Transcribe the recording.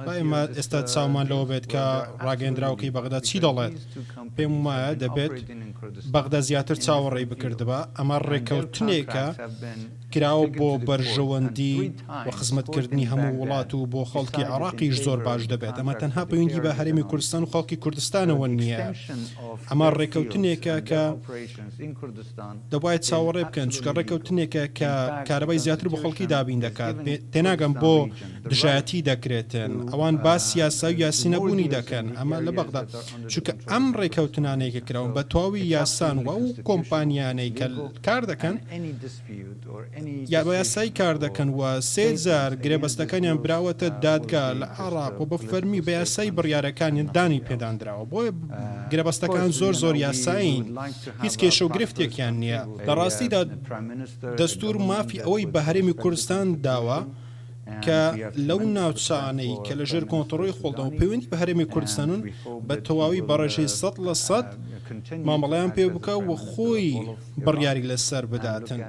ئێمە ئێستا چاومان لەوە بێت کە ڕاگەندراوەکەی بەغدا چی دەڵێت پێم وایە دەبێت بەغدا زیاتر چاوەڕێی بکردبە ئەمە ڕێکەوتنێکە کراوە بۆ بەرژەوەندی و خزمەتکردنی هەموو وڵات و بۆ خەڵکی عێراقیش زۆر باش دەبێت ئەمە تەنها پەیوەندی بە هەرێمی کوردستان و خەڵکی کوردستانەوە نییە ئەمە ڕێکەوتنێکە کە دەبایە چاوەڕێ بکەن چکە ڕێکەوتنێکە کە کارەبای زیاتر بۆ خەڵکی دابین دەکات تێناگەم بۆ دژایەتی دەکرێتن ئەوان باس یاسا و یاسی نەبوونی دەکەن ئەمە لە بەغدا چونکە ئەم ڕێکەوتنانەیەکە کراون بە تەواوی یاسان و کۆمپانیانەی کە کار دەکەن یا بە یاسایی کار دەکەن و 3000 گرێبەستەکانیان براوەتە دادگا لە عێراق و بە فەرمی بە یاسایی بڕیارەکانیان دانی پێدانراوە بۆیە گرێبەستەکان زۆر یاساین هیچ کێشە و گرفتێکیان نییە لە ڕاستیدا دەستور مافی ئەوەی بە هەرێمی کوردستان داوە کە لەو ناوچانەی کە لەژێر کۆنتڕۆی خۆڵدەوە پەیوەندی بە هەرێمی کوردستانن بە تەواوی بەڕێژەی 100% مامەڵەیان پێ بکە و خۆی بڕیاری لەسەر بداتن.